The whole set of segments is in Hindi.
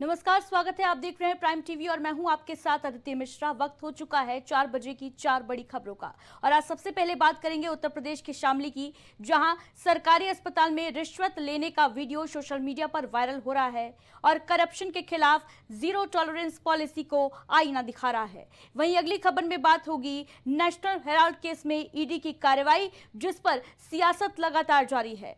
नमस्कार, स्वागत है। आप देख रहे हैं प्राइम टीवी और मैं हूं आपके साथ अदिति मिश्रा। वक्त हो चुका है 4 बजे की 4 बड़ी खबरों का और आज सबसे पहले बात करेंगे उत्तर प्रदेश के शामली की, जहां सरकारी अस्पताल में रिश्वत लेने का वीडियो सोशल मीडिया पर वायरल हो रहा है और करप्शन के खिलाफ जीरो टॉलरेंस पॉलिसी को आईना दिखा रहा है। वहीं अगली खबर में बात होगी नेशनल हेराल्ड केस में ईडी की कार्रवाई, जिस पर सियासत लगातार जारी है।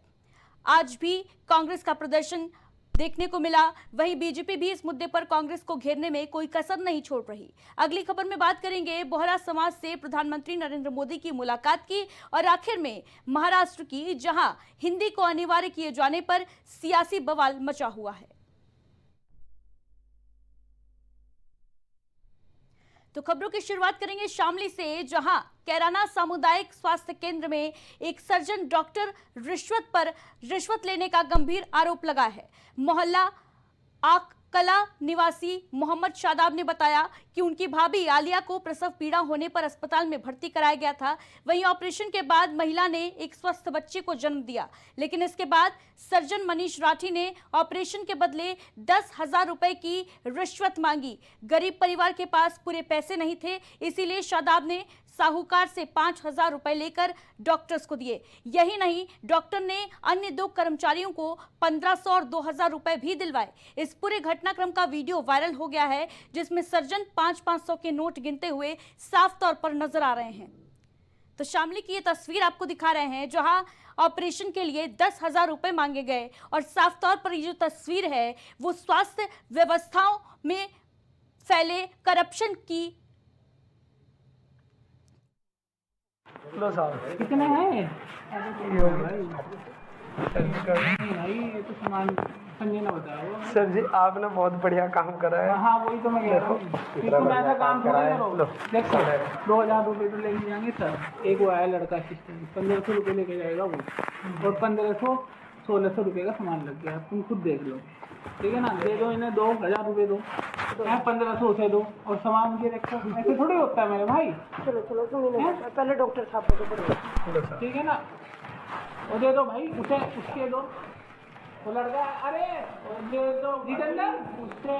आज भी कांग्रेस का प्रदर्शन देखने को मिला, वहीं बीजेपी भी इस मुद्दे पर कांग्रेस को घेरने में कोई कसर नहीं छोड़ रही। अगली खबर में बात करेंगे बोहरा समाज से प्रधानमंत्री नरेंद्र मोदी की मुलाकात की और आखिर में महाराष्ट्र की, जहां हिंदी को अनिवार्य किए जाने पर सियासी बवाल मचा हुआ है। तो खबरों की शुरुआत करेंगे शामली से, जहां कैराना सामुदायिक स्वास्थ्य केंद्र में एक सर्जन डॉक्टर रिश्वत लेने का गंभीर आरोप लगा है। मोहल्ला आककला निवासी मोहम्मद शादाब ने बताया कि उनकी भाभी आलिया को प्रसव पीड़ा होने पर अस्पताल में भर्ती कराया गया था। वहीं ऑपरेशन के बाद महिला ने एक स्वस्थ बच्चे को जन्म दिया, लेकिन इसके बाद सर्जन मनीष राठी ने ऑपरेशन के बदले 10,000 रुपए की रिश्वत मांगी। गरीब परिवार के पास पूरे पैसे नहीं थे, इसीलिए शादाब ने साहूकार से 5,000 रुपए लेकर डॉक्टर्स को दिए। यही नहीं, डॉक्टर ने अन्य 2 कर्मचारियों को 1,500 और 2,000 रुपए भी दिलवाए। इस पूरे घटनाक्रम का वीडियो वायरल हो गया है, जिसमें सर्जन 500-500 के नोट गिनते हुए साफ तौर पर नजर आ रहे हैं। तो शामली की ये तस्वीर आपको दिखा रहे हैं, जहां ऑपरेशन के लिए 10,000 रुपए मांगे गए और साफ तौर पर ये जो तस्वीर है वो स्वास्थ्य व्यवस्थाओं में फैले करप्शन की। कितने हैं भाई? ये तो सामान संजय ने बताया। सर जी, आपने बहुत बढ़िया काम करा है। हाँ, वही तो मैं कह रहा हूँ। तुम ऐसा काम थोड़ा करो। देख सर, 2,000 रुपये तो लेके जाएंगे सर। एक वो आया लड़का असिस्टेंट, 1,500 रुपये लेके जाएगा वो, और 1,500-1,600 रुपये का सामान लग गया। तुम खुद देख लो, ठीक है ना? दे दो इन्हें, 2,000 रुपये दो, 1,500 से दो और सामान के रखो। ऐसे थोड़ी होता है मेरे भाई। चलो पहले डॉक्टर साहब को दो, ठीक है ना? वो दे दो भाई, उसे उसके दो। वो लड़का, अरे दे दो जितेंद्र, उससे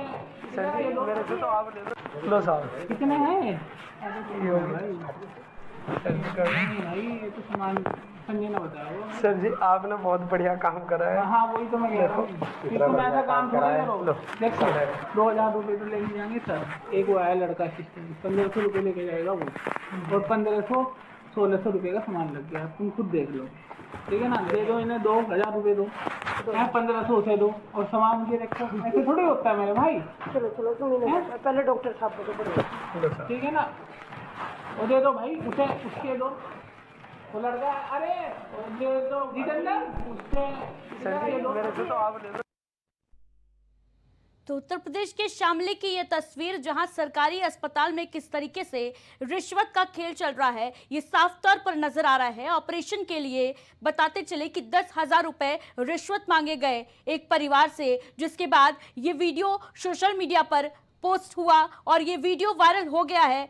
सर जी, मेरे से तो आप ले लो साहब। कितने हैं भाई? ये तो सामान संजय ने बताया। सर जी, आपने बहुत बढ़िया काम करा है। हाँ, वही तो मैं कह रहा हूँ। तुम ऐसा काम थोड़ा करो। देख सर, 2,000 रुपये तो लेके जाएंगे सर। एक वो आया लड़का असिस्टेंट, 1,500 रुपये लेके जाएगा वो, और 1,500-1,600 रुपये का सामान लग गया। तुम खुद देख लो, ठीक है ना? दे दो इन्हें, 2,000 रुपये दो, 1,500 से दो और सामान के रखो। ऐसे थोड़ी होता है मेरे भाई। चलो पहले डॉक्टर साहब को दो, ठीक है ना? वो दे दो भाई, उसे उसके दो। वो लड़का, अरे दे दो जितेंद्र, उससे सर जी, मेरे से तो आप ले लो। तो उत्तर प्रदेश के शामली की यह तस्वीर, जहां सरकारी अस्पताल में किस तरीके से रिश्वत का खेल चल रहा है, ये साफ तौर पर नजर आ रहा है। ऑपरेशन के लिए बताते चले कि 10,000 रुपए रिश्वत मांगे गए एक परिवार से, जिसके बाद ये वीडियो सोशल मीडिया पर पोस्ट हुआ और ये वीडियो वायरल हो गया है।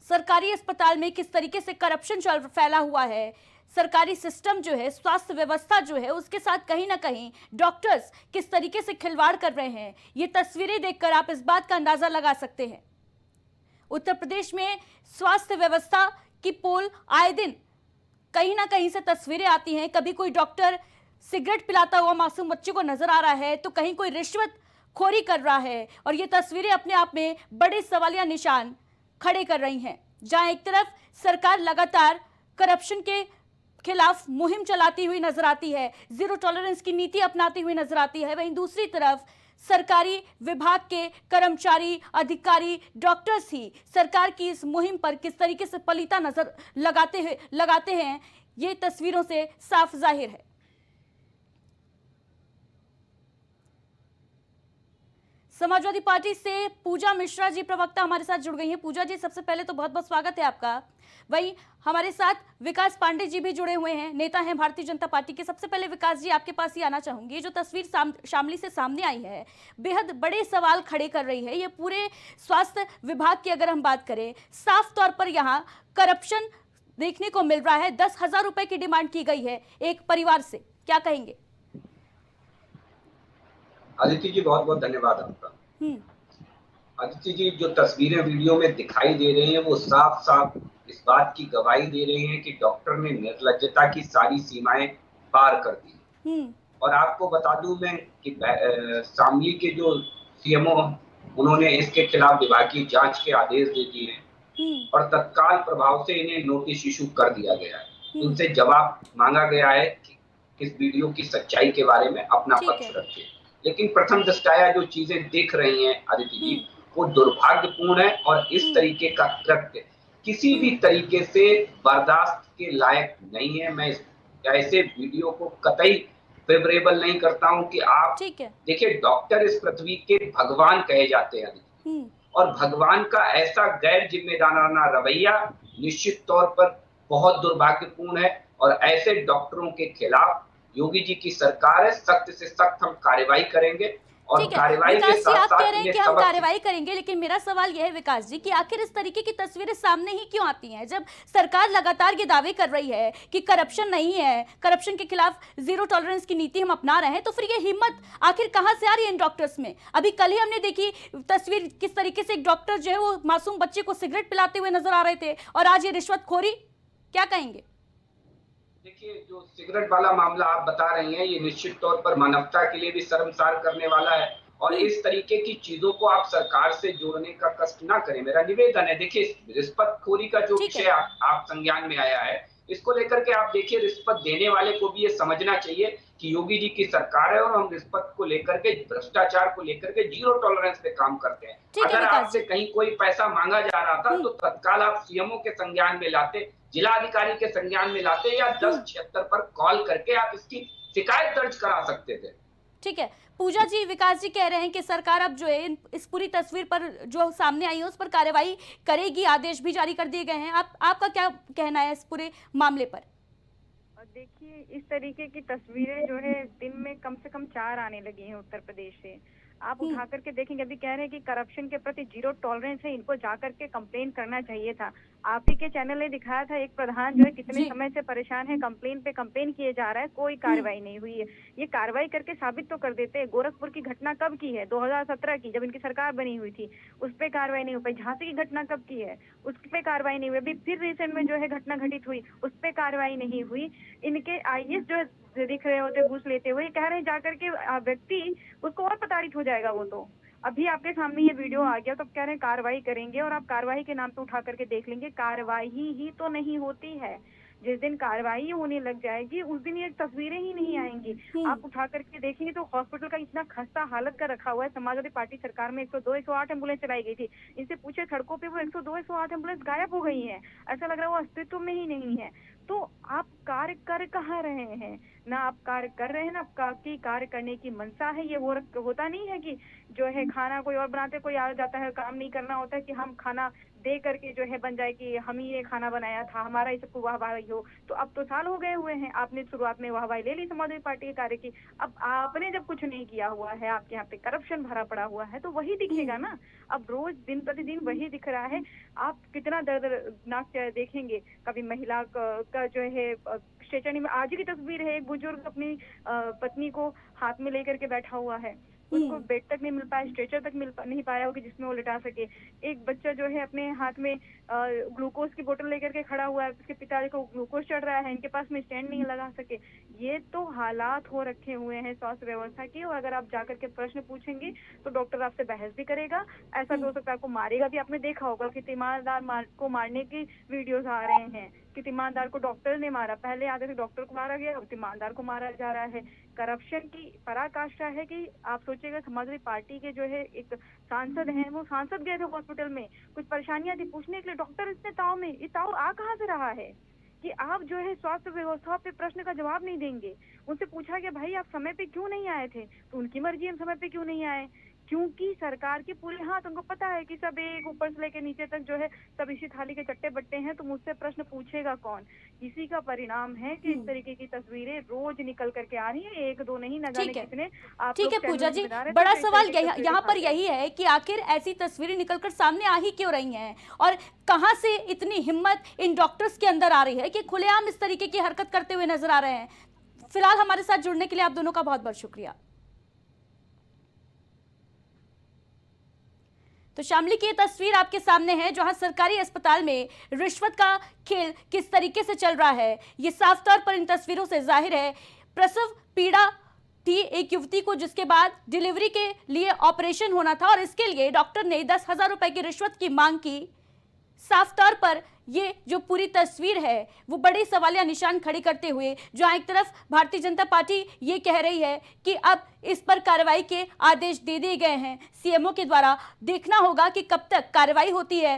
सरकारी अस्पताल में किस तरीके से करप्शन फैला हुआ है, सरकारी सिस्टम जो है, स्वास्थ्य व्यवस्था जो है, उसके साथ कहीं ना कहीं डॉक्टर्स किस तरीके से खिलवाड़ कर रहे हैं, ये तस्वीरें देखकर आप इस बात का अंदाजा लगा सकते हैं। उत्तर प्रदेश में स्वास्थ्य व्यवस्था की पोल आए दिन कहीं ना कहीं से तस्वीरें आती हैं। कभी कोई डॉक्टर सिगरेट पिलाता हुआ मासूम बच्चे को नजर आ रहा है, तो कहीं कोई रिश्वत खोरी कर रहा है, और ये तस्वीरें अपने आप में बड़े सवालिया निशान खड़े कर रही हैं। जहां एक तरफ सरकार लगातार करप्शन के खिलाफ मुहिम चलाती हुई नजर आती है, जीरो टॉलरेंस की नीति अपनाती हुई नजर आती है, वहीं दूसरी तरफ सरकारी विभाग के कर्मचारी, अधिकारी, डॉक्टर्स ही सरकार की इस मुहिम पर किस तरीके से पलीता नजर लगाते हैं, ये तस्वीरों से साफ जाहिर है। समाजवादी पार्टी से पूजा मिश्रा जी प्रवक्ता हमारे साथ जुड़ गई हैं। पूजा जी, सबसे पहले तो बहुत बहुत स्वागत है आपका। वहीं हमारे साथ विकास पांडे जी भी जुड़े हुए हैं, नेता हैं भारतीय जनता पार्टी के। सबसे पहले विकास जी, आपके पास ही आना चाहूंगी। जो तस्वीर शामली से सामने आई है, बेहद बड़े सवाल खड़े कर रही है। ये पूरे स्वास्थ्य विभाग की अगर हम बात करें, साफ तौर पर यहाँ करप्शन देखने को मिल रहा है। 10,000 रुपए की डिमांड की गई है एक परिवार से, क्या कहेंगे? अदिति जी बहुत बहुत धन्यवाद आपका। अदिति जी, जो तस्वीरें वीडियो में दिखाई दे रही हैं वो साफ साफ इस बात की गवाही दे रही हैं कि डॉक्टर ने निर्लज्जता की सारी सीमाएं पार कर दी। और आपको बता दूं मैं कि शामली के जो सीएमओ उन्होंने इसके खिलाफ विभागीय जांच के आदेश दे दिए हैं और तत्काल प्रभाव से इन्हें नोटिस इशू कर दिया गया है। उनसे जवाब मांगा गया है कि इस वीडियो की सच्चाई के बारे में अपना पक्ष रखें। लेकिन प्रथम दृष्टया जो चीजें दिख रही हैं अदिति जी, वो दुर्भाग्यपूर्ण है और इस तरीके का कृत्य किसी भी तरीके से बर्दाश्त के लायक नहीं है। मैं ऐसे वीडियो को कतई फेवरेबल नहीं करता हूं कि आप देखिए, डॉक्टर इस पृथ्वी के भगवान कहे जाते हैं और भगवान का ऐसा गैर जिम्मेदाराना रवैया निश्चित तौर पर बहुत दुर्भाग्यपूर्ण है और ऐसे डॉक्टरों के खिलाफ योगी जी की सरकार है, सख्त से सख्त हम कार्रवाई करेंगे और कार्रवाई के साथ आप कह साथ रहे हैं कि हम कार्रवाई करेंगे, लेकिन मेरा सवाल यह है विकास जी कि आखिर इस तरीके की तस्वीरें सामने ही क्यों आती हैं जब सरकार लगातार ये दावे कर रही है कि करप्शन नहीं है, करप्शन के खिलाफ जीरो टॉलरेंस की नीति हम अपना रहे हैं, तो फिर ये हिम्मत आखिर कहां से आ रही है इन डॉक्टर्स में? अभी कल ही हमने देखी तस्वीर किस तरीके से एक डॉक्टर जो है वो मासूम बच्चे को सिगरेट पिलाते हुए नजर आ रहे थे और आज ये रिश्वतखोरी, क्या कहेंगे? देखिए, जो सिगरेट वाला मामला आप बता रही हैं ये निश्चित तौर पर मानवता के लिए भी शर्मसार करने वाला है और इस तरीके की चीजों को आप सरकार से जोड़ने का कष्ट ना करें, मेरा निवेदन है। देखिए, रिश्वतखोरी का जो विषय आप संज्ञान में आया है, इसको लेकर के आप देखिए, रिश्वत देने वाले को भी ये समझना चाहिए कि योगी जी की सरकार है और हम रिश्वत को लेकर के, भ्रष्टाचार को लेकर के जीरो टॉलरेंस पे काम करते हैं। अगर आपसे कहीं कोई पैसा मांगा जा रहा था तो तत्काल आप सीएमओ के संज्ञान में लाते, जिला अधिकारी के संज्ञान में लाते या 1076 पर कॉल करके आप इसकी शिकायत दर्ज करा सकते थे। ठीक है पूजा जी, विकास जी कह रहे हैं कि सरकार अब जो है इस पूरी तस्वीर पर जो सामने आई है उस पर कार्रवाई करेगी, आदेश भी जारी कर दिए गए हैं। आपका क्या कहना है इस पूरे मामले पर? देखिए, इस तरीके की तस्वीरें जो है दिन में कम से कम 4 आने लगी हैं उत्तर प्रदेश से। आप उठा करके देखेंगे, अभी कह रहे हैं कि करप्शन के प्रति जीरो टॉलरेंस है, इनको जाकर के कंप्लेन करना चाहिए था। आप ही के चैनल ने दिखाया था एक प्रधान जो है कितने समय से परेशान है, कंप्लेन पे कंप्लेन किए जा रहा है, कोई कार्रवाई नहीं हुई है। ये कार्रवाई करके साबित तो कर देते हैं। गोरखपुर की घटना कब की है? 2017 की, जब इनकी सरकार बनी हुई थी, उस पर कार्रवाई नहीं हो पाई। झांसी की घटना कब की है? उस पर कार्रवाई नहीं हुई। अभी फिर रिसेंट में जो है घटना घटित हुई, उस पर कार्रवाई नहीं हुई। इनके आईएएस जो दिख रहे होते घूस लेते हुए, कह रहे हैं जाकर के व्यक्ति उसको और प्रताड़ित हो जाएगा। वो तो अभी आपके सामने ये वीडियो आ गया तो अब कह रहे हैं कार्रवाई करेंगे और आप कार्रवाई के नाम पे उठा करके देख लेंगे, कार्रवाई ही तो नहीं होती है। जिस दिन कार्रवाई होने लग जाएगी उस दिन ये तस्वीरें ही नहीं आएंगी। आप उठा करके देखेंगे तो हॉस्पिटल का इतना खस्ता हालत का रखा हुआ है। समाजवादी पार्टी सरकार में 102 108 एम्बुलेंस चलाई गई थी। इनसे पूछे सड़कों पे, वो 102 108 एम्बुलेंस गायब हो गई है। ऐसा लग रहा है वो अस्तित्व में ही नहीं है। तो आप कार्य कर कहाँ रहे हैं? ना आप कार्य कर रहे हैं, ना आपकी कार्य करने की मनसा है। ये वो होता नहीं है कि जो है खाना कोई और बनाते, कोई आ जाता है, काम नहीं करना होता है कि हम खाना दे करके जो है बन जाए कि हम ही ये खाना बनाया था, हमारा ही सबको वाहवाही हो। तो अब तो साल हो गए हुए हैं, आपने शुरुआत में वाहवाही ले ली समाजवादी पार्टी के कार्य की। अब आपने जब कुछ नहीं किया हुआ है, आपके यहाँ पे करप्शन भरा पड़ा हुआ है, तो वही दिखेगा ना। अब रोज दिन प्रतिदिन वही दिख रहा है। आप कितना दर्दनाक देखेंगे। कभी महिला का जो है स्ट्रेचर में, आज की तस्वीर है, एक बुजुर्ग अपनी पत्नी को हाथ में लेकर के बैठा हुआ है, उसको बेड तक नहीं मिल पाया, स्ट्रेचर तक मिल नहीं पाया होगा जिसमें वो लिटा सके। एक बच्चा जो है अपने हाथ में ग्लूकोज की बोतल लेकर के खड़ा हुआ है, उसके पिताजी को ग्लूकोज चढ़ रहा है, इनके पास में स्टैंड नहीं लगा सके। ये तो हालात हो रखे हुए हैं स्वास्थ्य व्यवस्था की। और अगर आप जाकर के प्रश्न पूछेंगे तो डॉक्टर आपसे बहस भी करेगा, ऐसा भी हो सकता है आपको मारेगा भी। आपने देखा होगा कि तीमारदार को मारने की वीडियोज आ रहे हैं कि तीमारदार को डॉक्टर ने मारा। पहले आधे से डॉक्टर को मारा गया, अब तीमारदार को मारा जा रहा है। करप्शन की पराकाष्ठा है कि आप सोचेगा समाजवादी पार्टी के जो है एक सांसद हैं, वो सांसद गए थे हॉस्पिटल में, कुछ परेशानियां थी, पूछने के लिए डॉक्टर इतने ताव में, ये ताव आ कहाँ से रहा है कि आप जो है स्वास्थ्य व्यवस्था पे प्रश्न का जवाब नहीं देंगे। उनसे पूछा गया भाई आप समय पे क्यों नहीं आए थे, तो उनकी मर्जी हम समय पे क्यों नहीं आए, क्योंकि सरकार के पूरे हाथ, उनको पता है कि सब एक ऊपर से लेकर नीचे तक जो है सब इसी थाली के चट्टे बट्टे हैं, तो मुझसे प्रश्न पूछेगा कौन। इसी का परिणाम है कि इस तरीके की तस्वीरें रोज निकल करके आ रही है, एक दो नहीं, न जाने कितने। ठीक है पूजा जी, बड़ा सवाल यहाँ पर यही है कि आखिर ऐसी तस्वीरें निकलकर सामने आ ही क्यों रही हैं और कहां से इतनी हिम्मत इन डॉक्टर्स के अंदर आ रही है कि खुलेआम इस तरीके की हरकत करते हुए नजर आ रहे हैं। फिलहाल हमारे साथ जुड़ने के लिए आप दोनों का बहुत बहुत शुक्रिया। तो शामली की ये तस्वीर आपके सामने है जहां सरकारी अस्पताल में रिश्वत का खेल किस तरीके से चल रहा है, ये साफ तौर पर इन तस्वीरों से जाहिर है। प्रसव पीड़ा थी एक युवती को, जिसके बाद डिलीवरी के लिए ऑपरेशन होना था और इसके लिए डॉक्टर ने 10,000 रुपए की रिश्वत की मांग की। साफ तौर पर ये जो पूरी तस्वीर है वो बड़े सवालिया निशान खड़े करते हुए, जहां एक तरफ भारतीय जनता पार्टी ये कह रही है कि अब इस पर कार्रवाई के आदेश दे दिए गए हैं सीएमओ के द्वारा। देखना होगा कि कब तक कार्रवाई होती है।